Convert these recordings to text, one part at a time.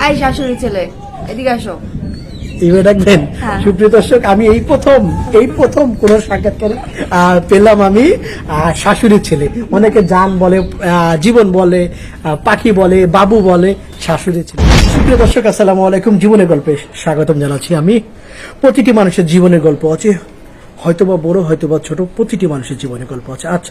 I শাশুড়ি ছেলে, এদিকে আসো। এইভাবে ডাকবেন? হ্যাঁ। সুপ্রিয় দর্শক, আমি এই প্রথম কোন সাক্ষাৎকারে পেলাম আমি শাশুড়ির ছেলে। অনেকে জান বলে, জীবন বলে, পাখি বলে, বাবু বলে, শাশুড়ির ছেলে। সুপ্রিয় দর্শক, আসসালামু আলাইকুম। জীবনের গল্পে স্বাগতম জানাচ্ছি আমি। প্রতিটি মানুষের জীবনের গল্প আছে, হয়তোবা বড়, হয়তোবা ছোট, প্রতিটি মানুষের জীবনের গল্প আছে। আজ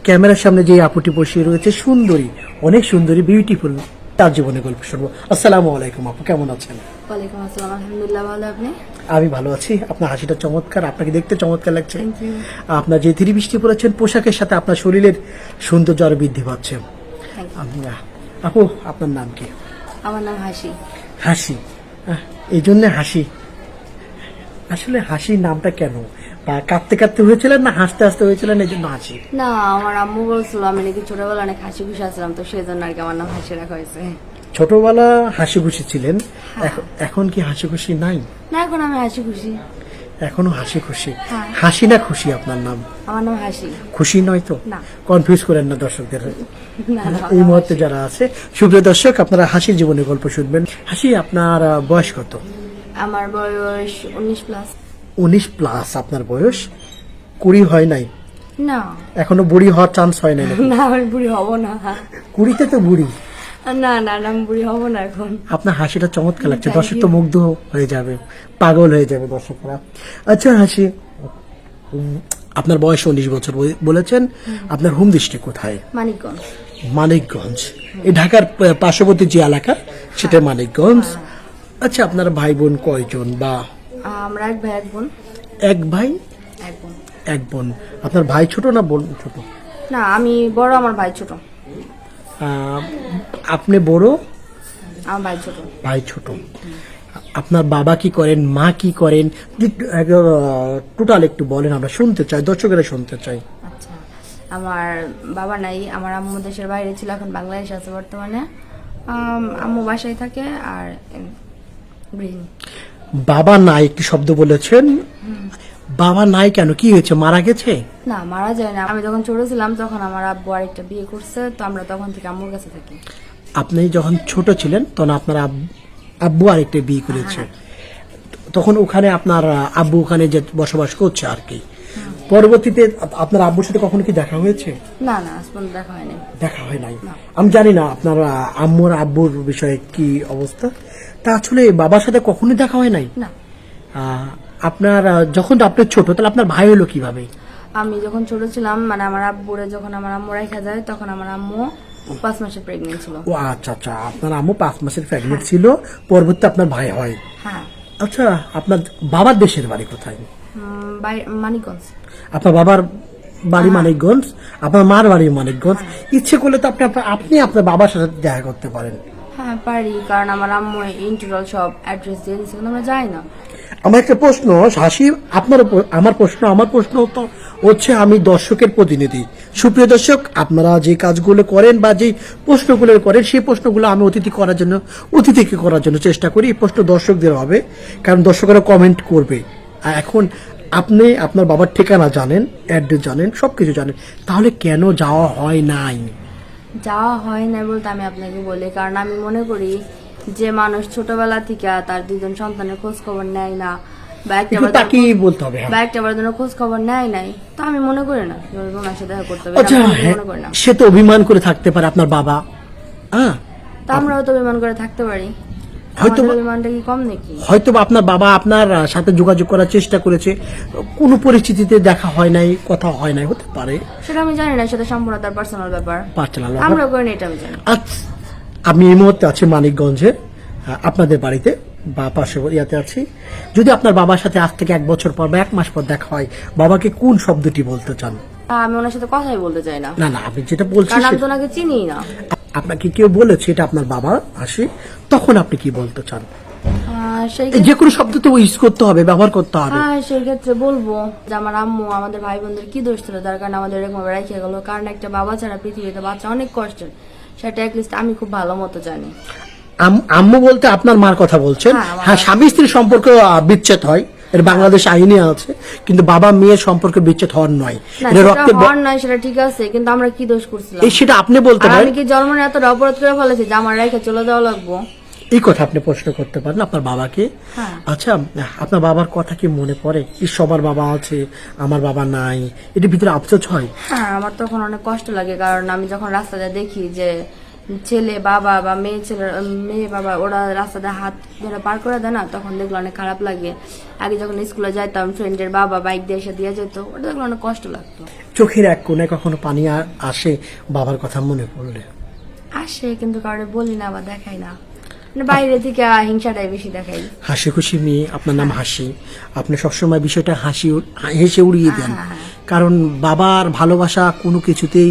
ক্যামেরার সামনে যে আপুটি বসে রয়েছে, সুন্দরী, অনেক সুন্দরী, বিউটিফুল, তার জীবনের গল্প শুনবো। আসসালামু আলাইকুম আপু, কেমন আছেন? ওয়ালাইকুম আসসালাম, আলহামদুলিল্লাহ, ভালো। আপনি? আমি ভালো আছি। আপনার হাসিটা চমৎকার, আপনাকে দেখতে চমৎকার লাগছে। Thank you. আপনার যে থ্রি বৃষ্টি পরেছেন, পোশাকের সাথে আপনার শরীরের সৌন্দর্য আরো বৃদ্ধি পাচ্ছে। Thank you. আপু, আপনার নাম কি? আমার নাম হাসি। হাসি, এই জন্য হাসি। আসলে হাসি নামটা কেন? বা কাঁদতে কাঁদতে হয়েছিলেন, না হাসতে হাসতে হয়েছিলেন, এই জন্য হাসি? না, আমার আম্মু বলছিল আমি নাকি ছোটবেলা অনেক হাসি খুশি আসলাম, তো সেই জন্য আর কি আমার নাম হাসি রাখা হয়েছে। ছোটবেলা হাসি খুশি ছিলেন, এখন কি হাসি খুশি নাই? না, এখন আমি হাসি খুশি। এখনো হাসি খুশি? হ্যাঁ। হাসি না খুশি আপনার নাম? আমার নাম হাসি। খুশি নয় তো? না। কনফিউজ করেন না দর্শকদের। না, না, এই মুহূর্তে যারা আছে, সুপ্রিয় দর্শক, আপনারা হাসির জীবনের গল্প শুনবেন। হাসি, আপনার বয়স কত? আমার বয়স 19+। 19+? আপনার বয়স 20 হয় নাই? না, এখনো বুড়ি হওয়ার চান্স হয় নাই নাকি? না, আমি বুড়ি হব না। 20তে তো বুড়ি। না, না, না, আমি বুড়ি হব না এখন। আপনার হাসিটা চমৎকার লাগছে, Thank দর্শক you. তো মুগ্ধ হয়ে যাবে, পাগল হয়ে যাবে দর্শকরা। আচ্ছা হাসি, আপনার বয়স 19 বছর বলেছেন। আপনার হোম ডিস্ট্রিক্ট কোথায়? মানিকগঞ্জ। মানিকগঞ্জ, এই ঢাকার পার্শ্ববর্তী যে এলাকা, সেটা মানিকগঞ্জ। আচ্ছা, আপনার ভাই বোন কয়জন? বা আমরা এক ভাই এক বোন। এক ভাই এক বোন। এক বোন। আপনার ভাই ছোট না বোন ছোট? না, আমি বড়, আমার ভাই ছোট। আপনি বড়, আমার ভাই ছোট। ভাই ছোট। আপনার বাবা কি করেন, মা কি করেন, টোটাল একটু বলেন, আমরা শুনতে চাই, দর্শকেরা শুনতে চাই। আচ্ছা, আমার বাবা নাই, আমার আম্মু দেশের বাইরে ছিল, এখন বাংলাদেশে আছে বর্তমানে। আম্মু বাসায় থাকে আর গৃহিণী। বাবা নাই একটি শব্দ বলেছেন, বাবা নাই কেন, কি হয়েছে, মারা গেছে? না, মারা যায় না। আমি যখন ছোট ছিলাম তখন আমার আব্বু আরেকটা বিয়ে করছে, তো আমরা তখন থেকে আম্মুর কাছে থাকি। আপনি যখন ছোট ছিলেন তখন আপনার আব্বু আরেকটা বিয়ে করেছে, তখন ওখানে আপনার আব্বু ওখানে যে বসবাস করছে আর কি। পরবর্তীতে আপনার আব্বুর সাথে কখনো কি দেখা হয়েছে? না, না, আজ পর্যন্ত দেখা হয়নি। দেখা হয় নাই। আমি জানি না আপনার আম্মুর আব্বুর বিষয়ে কি অবস্থা। তা আসলে বাবার সাথে কখনোই দেখা হয় নাই? না। আপনার যখন আপনি ছোট, তাহলে আপনার ভাই হলো কিভাবে? আমি যখন ছোট ছিলাম, মানে আমার আব্বুরে যখন আমার আম্মু রেখা যায়, তখন আমার আম্মু 5 মাসের প্রেগনেন্ট ছিল। ও আচ্ছা আচ্ছা, আপনার আম্মু 5 মাসের প্রেগনেন্ট ছিল, পরবর্তীতে আপনার ভাই হয়। হ্যাঁ। আচ্ছা, আপনার বাবার দেশের বাড়ি কোথায়? মানিকগঞ্জ। আপনার বাবার বাড়ি মানিকগঞ্জ, আপনার মার বাড়ি মানিকগঞ্জ। ইচ্ছে করলে তো আপনি আপনার বাবার সাথে দেখা করতে পারেন। হ্যাঁ, পারি, কারণ আমার আম্মু ইন্টারনাল সব অ্যাড্রেস দিয়ে দিচ্ছে, কিন্তু আমরা যাই না। আমার একটা প্রশ্ন, হাসি, আমার প্রশ্ন তো হচ্ছে, আমি দর্শকের প্রতিনিধি। সুপ্রিয় দর্শক, আপনারা যে কাজগুলো করেন বা যে প্রশ্নগুলো করেন, সেই প্রশ্নগুলো আমি অতিথিকে করার জন্য চেষ্টা করি। এই প্রশ্ন দর্শকদের হবে, কারণ দর্শকরা কমেন্ট করবে। এখন আপনি আপনার বাবার ঠিকানা জানেন, অ্যাড্রেস জানেন, সবকিছু জানেন, তাহলে কেন যাওয়া হয় নাই? যাওয়া হয় না বলতে আমি আপনাকে বলি, কারণ আমি মনে করি যে মানুষ ছোটবেলা থেকে তার 2জন সন্তানের খোঁজ খবর নেয় না, বা তাকেই বলতে হবে। একটা বার জন্য খোঁজ খবর নেয় নাই, তো আমি মনে করি না ওনার সাথে দেখা করতে হবে। আচ্ছা, মনে করি না। সে তো অভিমান করে থাকতে পারে আপনার বাবা, তা আমরাও তো বিমান করে থাকতে পারি, হয়তো আমাদের বিমানটা কি কম নাকি? হয়তো আপনার বাবা আপনার সাথে যোগাযোগ করার চেষ্টা করেছে, কোনো পরিস্থিতিতে দেখা হয় নাই, কথা হয় নাই, হতে পারে। সেটা আমি জানি না, সেটা সম্পূর্ণ তার পার্সোনাল ব্যাপার, পার্সোনাল। আমরা করি না, এটা আমি জানি। আচ্ছা, আমি এই মুহূর্তে আছি মানিকগঞ্জে, আপনাদের বাড়িতে বা পাশে ইয়াতে আছি। যদি আপনার বাবার সাথে আজ থেকে 1 বছর পর বা 1 মাস পর দেখা হয়, বাবাকে কোন শব্দটি বলতে চান? আমি ওনার সাথে কথাই বলতে চাই না। না না, আপনি যেটা বলছেন, কারণ আমি তো ওনাকে চিনি না। আপনাকে কেউ বলেছে এটা আপনার বাবা আসি, তখন আপনি কি বলতে চান? সেই যে কোনো শব্দ তো ইউজ করতে হবে, ব্যবহার করতে হবে। হ্যাঁ, সেই ক্ষেত্রে বলবো যে আমার আম্মু আমাদের ভাই বোনদের কি দোষ ছিল, তার কারণে আমাদের এরকম রেখে গেল। কারণ একটা বাবা ছাড়া পৃথিবীতে বাচ্চা অনেক কষ্টের, সেটা অ্যাটলিস্ট আমি খুব ভালো মতো জানি। আম্মু বলতে আপনার মার কথা বলছেন? হ্যাঁ, হ্যাঁ, স্বামী স্ত্রীর সম্পর্ক বিচ্ছেদ হয়, এটা বাংলাদেশ আইনে আছে, কিন্তু বাবা মেয়ের সম্পর্ক বিচ্ছেদ হওয়ার নয়, না এটা সেটা রক্তের হওয়ার নয়, সেটা ঠিক আছে, কিন্তু আমরা কি দোষ করছিলাম? সেটা আপনি বলতে আর পারেন। আমি কি জন্ম নিয়ে এতটা অপরাধ করে ফেলেছি যে আমার রেখে চলে যাওয়া লাগবো? এই কথা আপনি প্রশ্ন করতে পারেন আপনার বাবাকে। হ্যাঁ। আচ্ছা, আপনার বাবার কথা কি মনে পড়ে? সবার বাবা আছে, আমার বাবা নাই, এটার ভিতরে আফসোস হয়? হ্যাঁ, আমার তখন অনেক কষ্ট লাগে, কারণ আমি যখন রাস্তাতে দেখি যে ছেলে বাবা বা মেয়ে বাবা ওরা রাস্তাতে হাত ধরে পার করে দেয় না, তখন দেখলে অনেক খারাপ লাগে। আগে যখন স্কুলে যাইতাম, ফ্রেন্ডের বাবা বাইক দিয়ে এসে দিয়ে যেত, ওটা দেখলে অনেক কষ্ট লাগতো। চোখের এক কোণে কখনো পানি আসে বাবার কথা মনে পড়লে? আসে, কিন্তু কারণে বলি না বা দেখাই না, মানে বাইরে থেকে হিংসাটাই বেশি দেখাই। হাসি খুশি মেয়ে, আপনার নাম হাসি, আপনি সবসময় বিষয়টা হেসে উড়িয়ে দেন। কারণ বাবার ভালোবাসা কোনো কিছুতেই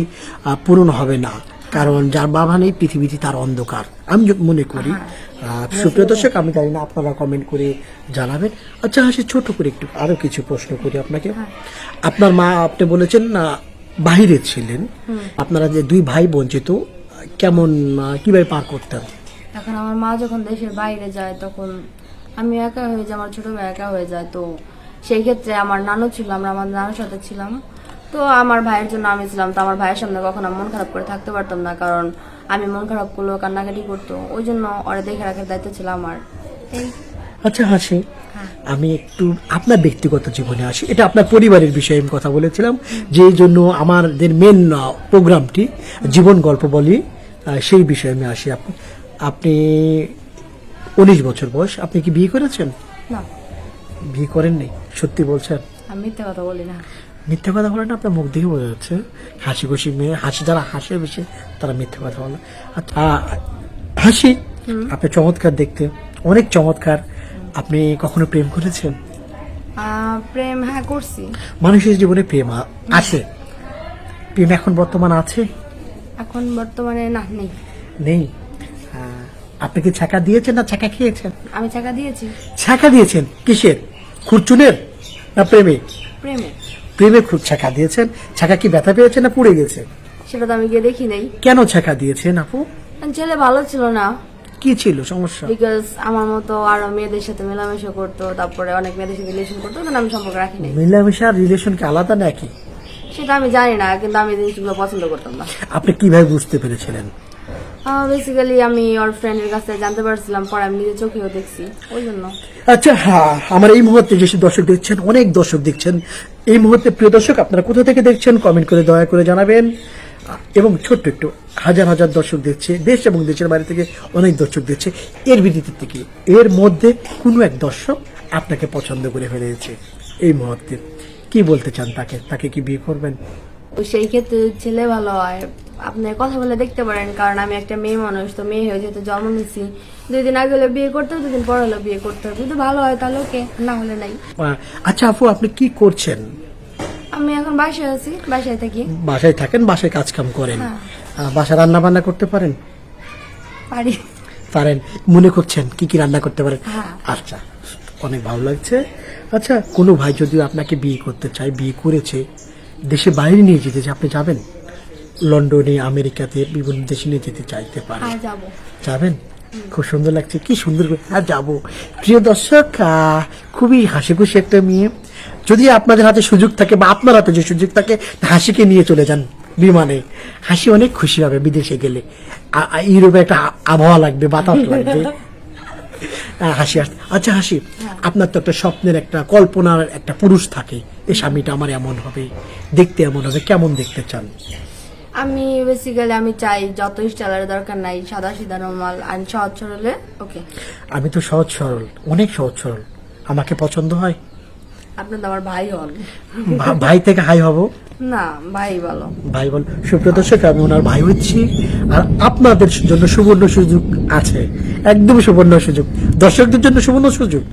পূরণ হবে না, কারণ যার বাবা নেই পৃথিবীতে তার অন্ধকার, আমি মনে করি। সুপ্রিয় দর্শক, আমি জানি না, আপনারা কমেন্ট করে জানাবেন। আচ্ছা হাসি, ছোট করে একটু আরো কিছু প্রশ্ন করি আপনাকে। আপনার মা, আপনি বলেছেন না বাহিরে ছিলেন, আপনারা যে দুই ভাই বঞ্চিত, কেমন কিভাবে পার করতেন? এখন আমার মা যখন দেশের বাইরে যায়, তখন আমি একা হয়ে যাই, আমার ছোট ভাই একা হয়ে যায়। তো সেই ক্ষেত্রে আমার নানু ছিল, আমরা আমার নানুর সাথে ছিলাম। তো আমার ভাইয়ের জন্য আমি ছিলাম, তো আমার ভাইয়ের সামনে কখনো মন খারাপ করে থাকতে পারতাম না, কারণ আমি মন খারাপ করলেও কান্নাকাটি করতো, ওই জন্য ওরা দেখে রাখার দায়িত্ব ছিল আমার। এই আচ্ছা হাসি, আমি একটু আপনার ব্যক্তিগত জীবনে আসি। এটা আপনার পরিবারের বিষয়ে আমি কথা বলেছিলাম, যে জন্য আমাদের মেন প্রোগ্রামটি জীবন গল্প বলি, সেই বিষয়ে আমি আসি। আপনি 19 বছর বয়স, আপনি কি বিয়ে করেছেন? না, বিয়ে করেননি? সত্যি বলছেন? আমি মিথ্যে কথা বলি না। মিথ্যে কথা বলেন? আপনার মুখ দেখে বোঝা যাচ্ছে হাসি খুশি মেয়ে। যারা হাসে বেশি তারা মিথ্যে কথা বলে। আচ্ছা হাসি, আপনি চমৎকার দেখতে, অনেক চমৎকার। আপনি কখনো প্রেম করেছেন? প্রেম হ্যাঁ করছি। মানুষের জীবনে প্রেম আছে, প্রেম এখন বর্তমান আছে? এখন বর্তমানে না, নেই। নেই? আপনি কি ছাকা দিয়েছেন না ছাকা খেয়েছেন? আমি টাকা দিয়েছি। ছাকা দিয়েছেন কিসের? খুরচুনের না প্রেমে? প্রেমে। প্রেমে খুব ছাকা দিয়েছেন। ছাকা কি ব্যথা পেয়েছে না পুড়ে গেছে? সেটা তো আমি গিয়ে দেখি নাই। কেন ছাকা দিয়েছেন আপু? ছেলে ভালো ছিল না, কি ছিল সমস্যা? বিকজ আমার মতো আরো মেয়েদের সাথে মেলামেশা করতো, তারপরে অনেক মেয়েদের সাথে রিলেশন করতো, কিন্তু আমি সম্পর্ক রাখি নাই। মেলামেশা আর রিলেশন কি আলাদা নাকি? সেটা আমি জানি না, কিন্তু আমি জিনিসগুলো পছন্দ করতাম না। আপনি কিভাবে বুঝতে পেরেছিলেন? বেসিক্যালি আমি ওর ফ্রেন্ডের কাছ থেকে জানতে পারছিলাম, পরে আমি নিজে চোখেও দেখছি, ওই জন্য। আচ্ছা আমার এই মুহূর্তে যেসব দর্শক দেখছেন, অনেক দর্শক দেখছেন এই মুহূর্তে, প্রিয় দর্শক আপনারা কোথা থেকে দেখছেন কমেন্ট করে দয়া করে জানাবেন। এবং ছোট্ট একটু হাজার হাজার দর্শক দেখছে, দেশ এবং দেশের বাইরে থেকে অনেক দর্শক দেখছে, এর ভিত্তিতে থেকে এর মধ্যে কোনো এক দর্শক আপনাকে পছন্দ করে ফেলেছে এই মুহূর্তে, কি বলতে চান তাকে কি বিয়ে করবেন? তো সেই ক্ষেত্রে ছেলে ভালো হয়, আপনি কথা বলে দেখতে পারেন, কারণ আমি একটা মেয়ে মানুষ, তো মেয়ে হয়ে যেহেতু জন্ম নিচ্ছি, 2 দিন আগে হলে বিয়ে করতে হবে, 2 দিন পর হলে বিয়ে করতে হবে, যদি ভালো হয় তাহলে ওকে, না হলে নাই। আচ্ছা আপু, আপনি কি করছেন? আমি এখন বাসায় আছি, বাসায় থাকি। বাসায় থাকেন, বাসায় কাজ কাম করেন? বাসা রান্না বান্না করতে পারেন? পারি। পারেন? মনে করছেন কি কি রান্না করতে পারেন? হ্যাঁ। আচ্ছা, অনেক ভালো লাগছে। আচ্ছা, কোনো ভাই যদি আপনাকে বিয়ে করতে চায়, বিয়ে করেছে, দেশে বাইরে নিয়ে যেতে চায়, আপনি যাবেন? লন্ডনে, আমেরিকাতে, বিভিন্ন দেশে নিয়ে যেতে চাইতে পারে, হ্যাঁ, যাবো। যাবেন? খুব সুন্দর লাগছে, কি সুন্দর করে। হ্যাঁ যাবো। প্রিয় দর্শক, খুবই হাসি খুশি একটা মেয়ে। যদি আপনাদের হাতে সুযোগ থাকে বা আপনার হাতে যে সুযোগ থাকে, হাসিকে নিয়ে চলে যান বিমানে। হাসি অনেক খুশি হবে বিদেশে গেলে, ইউরোপে একটা আবহাওয়া লাগবে, বাতাস লাগবে। হাসি আসতে। আচ্ছা হাসি, আপনার তো একটা স্বপ্নের, একটা কল্পনার একটা পুরুষ থাকে, এই স্বামীটা আমার এমন হবে, দেখতে এমন হবে, কেমন দেখতে চান? আমি বেসিক্যালি আমি চাই যত স্টাইলের দরকার নাই, সাদা সিধা নরমাল আর সহজ সরলে ওকে। আমি তো সহজ সরল, অনেক সহজ সরল, আমাকে পছন্দ হয়। আপনি তো আমার ভাই হন। ভাই থেকে হাই হব না, ভাই বলো। ভাই বল। সুপ্রিয় দর্শক, আমি ওনার ভাই হচ্ছি, আর আপনাদের জন্য সুবর্ণ সুযোগ আছে, একদম সুবর্ণ সুযোগ, দর্শকদের জন্য সুবর্ণ সুযোগ।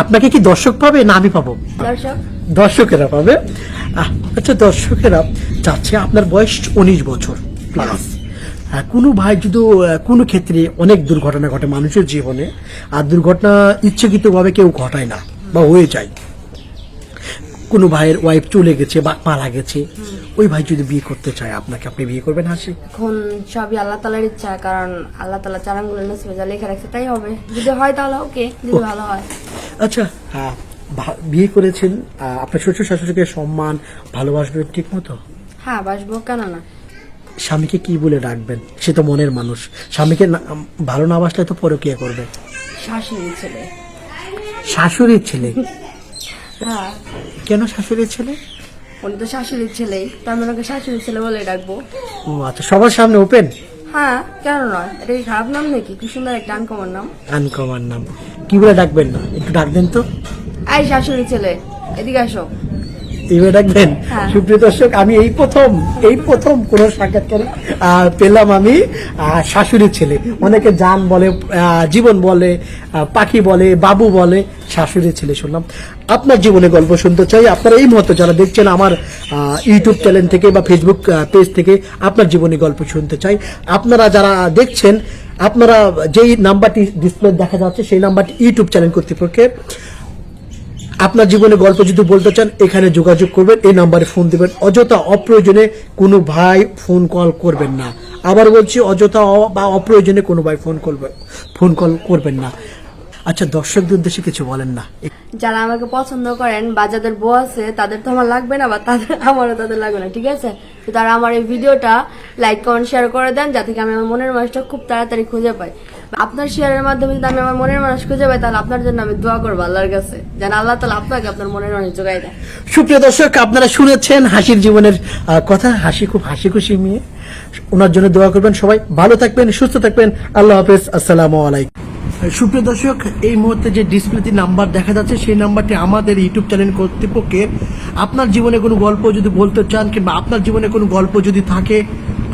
আপনাকে কি দর্শক পাবে না আমি পাবো? দর্শকেরা পাবে। আচ্ছা, দর্শকেরা চাচ্ছে, আপনার বয়স 19 বছর প্লাস। কোনো ভাই যদি কোনো ক্ষেত্রে অনেক দুর্ঘটনা ঘটে মানুষের জীবনে, আর দুর্ঘটনা ইচ্ছাকৃতভাবে কেউ ঘটায় না বা হয়ে যায়, কোনো ভাইয়ের ওয়াইফ চলে গেছে বা মারা গেছে, ওই ভাই যদি বিয়ে করতে চায় আপনাকে, আপনি বিয়ে করবেন হাসি? এখন সবই আল্লাহ তাআলার ইচ্ছা, কারণ আল্লাহ তাআলা চার আঙ্গুলের নসিবে যা লেখা রাখছে তাই হবে, যদি হয় তাহলে ওকে, যদি ভালো হয়। আচ্ছা, বিয়ে করেছেন, আপনার শ্বশুর শাশুড়িকে সম্মান ভালোবাসবেন ঠিক মতো? হ্যাঁ, বাসবো কেন না। স্বামীকে কি বলে ডাকবেন? সে তো মনের মানুষ, স্বামীকে ভালো না বাসলে তো পরকিয়া করবে। শাশুড়ি ছেলে। শাশুড়ির ছেলে? হ্যাঁ, কেন শাশুড়ির ছেলে? উনি তো শাশুড়ির ছেলেই, তো আমি ওনাকে শাশুড়ির ছেলে বলে ডাকবো। ও আচ্ছা, সবার সামনে ওপেন? হ্যাঁ, কেন নয়, এটা কি খারাপ নাম নাকি? কি সুন্দর একটা আনকমন নাম। আনকমন নাম। কি বলে ডাকবেন না, একটু ডাক দেন তো। এই শাশুড়ি ছেলে, এদিকে আসো। এইভাবে ডাকবেন? হ্যাঁ। সুপ্রিয় দর্শক, আমি এই প্রথম কোন সাক্ষাৎকারে পেলাম আমি শাশুড়ির ছেলে। অনেকে জান বলে, জীবন বলে, পাখি বলে, বাবু বলে, শাশুড়ির ছেলে শুনলাম। আপনার জীবনে গল্প শুনতে চাই। আপনারা এই মুহূর্তে যারা দেখছেন আমার ইউটিউব চ্যানেল থেকে বা ফেসবুক পেজ থেকে আপনার জীবনী গল্প শুনতে চাই। আপনারা যারা দেখছেন, আপনারা যেই নাম্বারটি ডিসপ্লে দেখা যাচ্ছে সেই নাম্বারটি ইউটিউব চ্যানেল কর্তৃপক্ষের। আপনার জীবনে গল্প যদি বলতে চান এখানে যোগাযোগ করবেন, এই নাম্বারে ফোন দিবেন। অযথা অপ্রয়োজনে কোনো ভাই ফোন কল করবেন না। আবার বলছি, অযথা বা অপ্রয়োজনে কোনো ভাই ফোন কল করবেন না। আচ্ছা, দর্শকদের উদ্দেশ্যে কিছু বলেন না। যারা আমাকে পছন্দ করেন বা যাদের বউ আছে তাদের তো আমার লাগবে না, বা আমারও তাদের লাগবে না, ঠিক আছে? তো তারা আমার এই ভিডিওটা লাইক কমেন্ট শেয়ার করে দেন, যাতে আমি আমার মনের মানুষটা খুব তাড়াতাড়ি খুঁজে পাই। আপনার শেয়ারের মাধ্যমে যদি আমি আমার মনের মানুষ খুঁজে পাই, তাহলে আপনার জন্য আমি দোয়া করবো আল্লাহর কাছে, যেন আল্লাহ তাআলা আপনাকে আপনার মনের মানুষ জোগাই দেয়। সুপ্রিয় দর্শক, আপনারা শুনেছেন হাসির জীবনের কথা। খুব হাসি খুশি মেয়ে। ওনার জন্য দোয়া করবেন সবাই। ভালো থাকবেন, সুস্থ থাকবেন। আল্লাহ হাফেজ, আসসালামু আলাইকুম। সুপ্রিয় দর্শক, এই মুহূর্তে যে ডিসপ্লেতে নাম্বার দেখা যাচ্ছে সেই নাম্বারটি আমাদের ইউটিউব চ্যানেল কর্তৃপক্ষের। আপনার জীবনে কোনো গল্প যদি বলতে চান কিংবা আপনার জীবনে কোনো গল্প যদি থাকে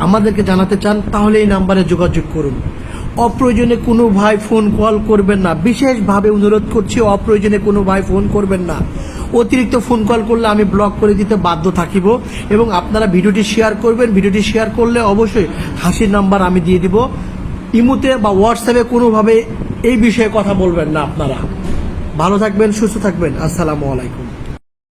আমাদেরকে জানাতে চান, তাহলে এই নাম্বারে যোগাযোগ করুন। অপ্রয়োজনে কোনো ভাই ফোন কল করবেন না, বিশেষভাবে অনুরোধ করছি, অপ্রয়োজনে কোনো ভাই ফোন করবেন না। অতিরিক্ত ফোন কল করলে আমি ব্লক করে দিতে বাধ্য থাকিব। এবং আপনারা ভিডিওটি শেয়ার করবেন। ভিডিওটি শেয়ার করলে অবশ্যই হাসির নাম্বার আমি দিয়ে দিব। ইমোতে বা হোয়াটসঅ্যাপে কোনোভাবে এই বিষয়ে কথা বলবেন না আপনারা। ভালো থাকবেন, সুস্থ থাকবেন। আসসালামু আলাইকুম।